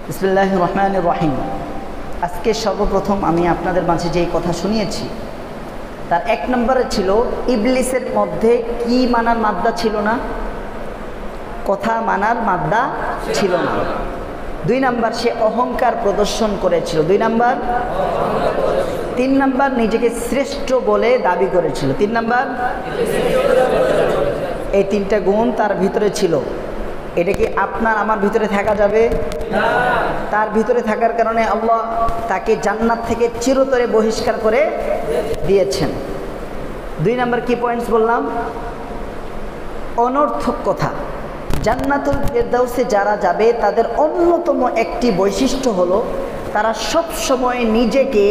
বিসমিল্লাহির রহমানির রহিম। আজকে সর্বপ্রথম আমি আপনাদের মাঝে যেই কথা শুনিয়েছি তার এক নম্বরে ছিল ইবলিসের মধ্যে কি মানার মাদ্দা ছিল না, কথা মানার মাদ্দা ছিল না। 2 নাম্বার সে অহংকার প্রদর্শন করেছিল, 2 নাম্বার। 3 নাম্বার নিজেকে শ্রেষ্ঠ বলে দাবি করেছিল, 3 নাম্বার। এই 3টা গুণ তার ভিতরে ছিল। এটা কি আপনার আমার ভিতরে থাকা যাবে? তার ভিতরে থাকার কারণে আল্লাহ তাকে জান্নাত থেকে চিরতরে বহিষ্কার করে দিয়েছেন। 2 নাম্বার কি পয়েন্টস বললাম? অনর্থক কথা। জান্নাতুল ফেরদাউসে যারা যাবে তাদের অন্যতম একটি বৈশিষ্ট্য হলো তারা সব সময় নিজেকে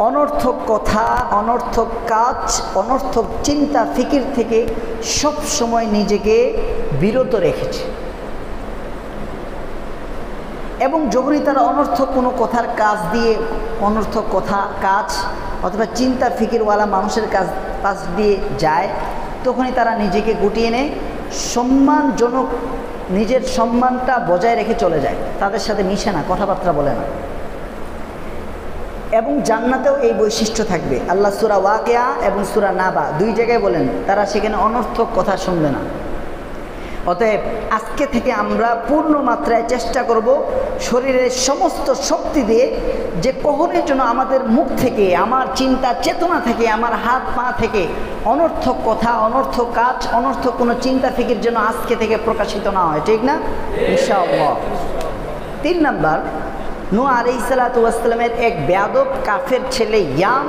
অনর্থক কথা, অনর্থক কাজ, অনর্থক চিন্তা ফিকির থেকে সব সময় নিজেকে বিরত রেখেছে। এবং যখনই তারা অনর্থক কোনো কথার কাজ দিয়ে, অনর্থক কথা কাজ অথবা চিন্তা ফিকিরওয়ালা মানুষের কাজ দিয়ে যায়, তখনই তারা নিজেকে গুটিয়ে নেয়, সম্মানজনক নিজের সম্মানটা বজায় রেখে চলে যায়, তাদের সাথে মিশে না, কথাবার্তা বলে না। এবং জান্নাতেও এই বৈশিষ্ট্য থাকবে। আল্লাহ সূরা ওয়াকিয়া এবং সূরা নাবা 2 জায়গায় বলেন তারা সেখানে অনর্থক কথা শুনবে না। অতএব আজকে থেকে আমরা পূর্ণ মাত্রায় চেষ্টা করব শরীরের সমস্ত শক্তি দিয়ে যে কখনোই যেন আমাদের মুখ থেকে, আমার চিন্তা চেতনা থেকে, আমার হাত পা থেকে অনর্থক কথা, অনর্থক কাজ, অনর্থক কোনো চিন্তা ফিকির যেন আজকে থেকে প্রকাশিত না হয়, ঠিক না? ইনশাআল্লাহ। 3 নাম্বার, নূহ আলাইহিস সালাতু ওয়াস সালামের এক বেয়াদব কাফের ছেলে ইয়াম,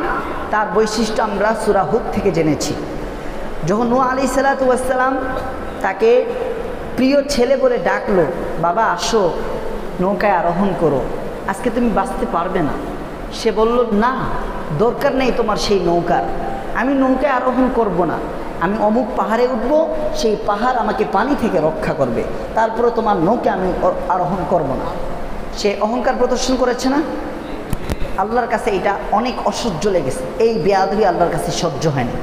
তার বৈশিষ্ট্য আমরা সূরা হুদ থেকে জেনেছি। যখন নূহ আলাইহিস সালাতু ওয়াস সালাম তাকে প্রিয় ছেলে বলে ডাকলো, বাবা আসো নৌকায় আরোহণ করো, আজকে তুমি বাঁচতে পারবে না। সে বলল, না, দরকার নেই তোমার সেই নৌকার, আমি নৌকায় আরোহণ করব না, আমি অমুক পাহাড়ে উঠব, সেই পাহাড় আমাকে পানি থেকে রক্ষা করবে, তারপরে তোমার নৌকা আমি আরোহণ করব না। সে অহংকার প্রদর্শন করেছে না? আল্লাহর কাছে এটা অনেক অসহ্য লেগেছে, এই বেয়াদবি আল্লাহর কাছে সহ্য হয়নি।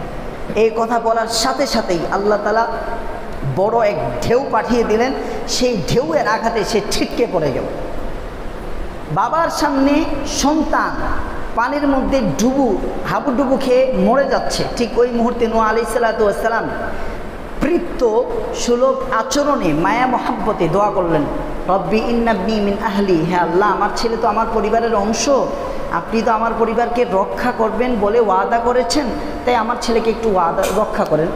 এই কথা বলার সাথে সাথেই আল্লাহ তাআলা বড় এক ঢেউ পাঠিয়ে দিলেন, সেই ঢেউয়ের আঘাতে সে ছিটকে পড়ে গেল। বাবার সামনে সন্তান পানির মধ্যে হাবুডুবু খেয়ে মরে যাচ্ছে, ঠিক ওই মুহূর্তে নূহ আলাইহিস সালাতু ওয়াস সালাম প্রীত সুলভ আচরণে মায়া মহাব্বতে দোয়া করলেন, রব্বি ইন্নাবনি মিন আহলি, হে আল্লাহ আমার ছেলে তো আমার পরিবারের অংশ, আপনি তো আমার পরিবারকে রক্ষা করবেন বলে ওয়াদা করেছেন, তাই আমার ছেলেকে একটু রক্ষা করেন।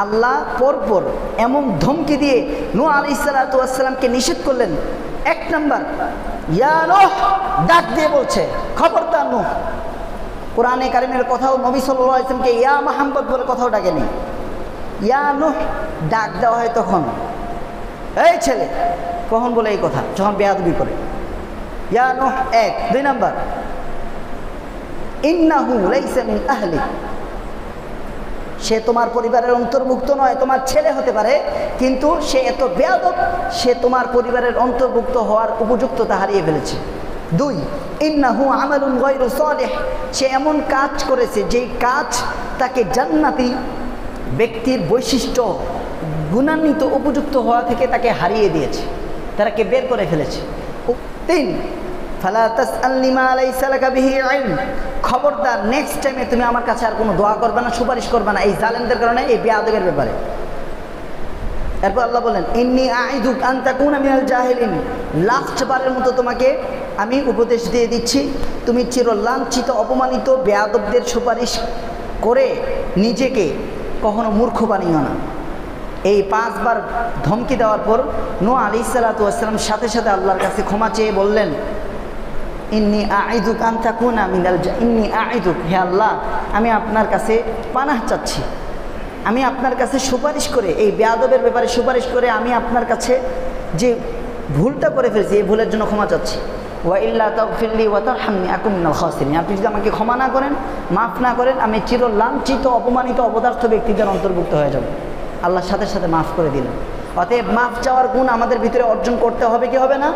আল্লাহ পরপর এমন ধমকি দিয়ে নূহ আলাইহিস সালাতু ওয়াস সালামকে নিষেধ করলেন। 1 নাম্বার, ইয়া নূহ, ডাক দিয়ে বলছে, খবরদার নূহ। কোরআনে কারিমের কথাও নবী সাল্লাল্লাহু আলাইহি ওয়াসাল্লামকে ইয়া মুহাম্মদ বলে কথাও ডাকেনি, ইয়া নূহ ডাক দেওয়া হয় তখন, এই ছেলে, কখন বলে এই কথা? যখন বেয়াদবি করে। ইয়া নূহ 1। 2 নাম্বার, ইন্নাহু লাইসা মিন আহলি, সে তোমার পরিবারের অন্তর্ভুক্ত নয়, তোমার ছেলে হতে পারে, কিন্তু সে এত বেয়াদব, সে তোমার পরিবারের অন্তর্ভুক্ত হওয়ার উপযুক্ততা হারিয়ে ফেলেছে। 2, ইন্নাহু আমালুন গায়রু সালিহ, সে এমন কাজ করেছে যেই কাজ তাকে জান্নাতি ব্যক্তির বৈশিষ্ট্য, গুণান্বিত উপযুক্ত হওয়া থেকে তাকে হারিয়ে দিয়েছে, তাকে বের করে ফেলেছে। 3, ফালা তাসআলনি মা লাইসা লাকা বিহি ইলম, খবরদার নেক্সট টাইমে তুমি আমার কাছে আর কোনো দোয়া করবে না, সুপারিশ করবে না এই জালেমদের কারণে, এই বেয়াদবের ব্যাপারে। এরপর আল্লাহ বলেন, ইন্নী আইদুক আন তাকুনা মিনাল জাহিলিন, লাস্ট বারের মতো তোমাকে আমি উপদেশ দিয়ে দিচ্ছি, তুমি চিরলাঞ্ছিত অপমানিত বেয়াদবদের সুপারিশ করে নিজেকে কখনো মূর্খ বানিও না। এই 5 বার ধমকি দেওয়ার পর নূহ আলাইহিস সালাতু ওয়াস সালাম সাথে সাথে আল্লাহর কাছে ক্ষমা চেয়ে বললেন, ইন্নী আইদুক আন তাকুনা মিনাল ইন্নী আইদুক, হে আল্লাহ আমি আপনার কাছে পানাহ চাচ্ছি, আমি আপনার কাছে সুপারিশ করে, এই বেয়াদবের ব্যাপারে সুপারিশ করে আমি আপনার কাছে যে ভুলটা করে ফেলেছি এই ভুলের জন্য ক্ষমা চাচ্ছি। ওয়া ইল্লা তাগফিরলি ওয়া তারহামনি আকুন মিনাল খাসিরিন, আপনি যদি আমাকে ক্ষমা না করেন, মাফ না করেন, আমি চিরলাঞ্ছিত অপমানিত অপদার্থ ব্যক্তিদের অন্তর্ভুক্ত হয়ে যাব। আল্লাহর সাথে সাথে মাফ করে দিলেন। অতএব মাফ চাওয়ার গুণ আমাদের ভিতরে অর্জন করতে হবে কি হবে না?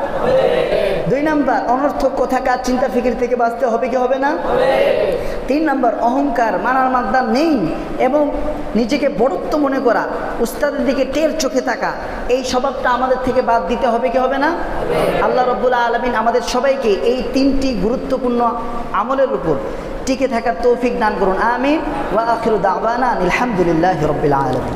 2 নাম্বার, অনর্থক কথা কাজ চিন্তা ফিকির থেকে বাঁচতে হবে কি হবে না? 3 নাম্বার, অহংকার মানার মাদ্দা নেই এবং নিজেকে বড়ত্ব মনে করা, উস্তাদের দিকে টের চোখে থাকা, এই স্বভাবটা আমাদের থেকে বাদ দিতে হবে কি হবে না? আল্লাহ রাব্বুল আলামিন আমাদের সবাইকে এই 3টি গুরুত্বপূর্ণ আমলের উপর টিকে থাকার তৌফিক দান করুন। আমিন। ওয়া আখিরু দাওয়ানা আলহামদুলিল্লাহি রাব্বিল আলামিন।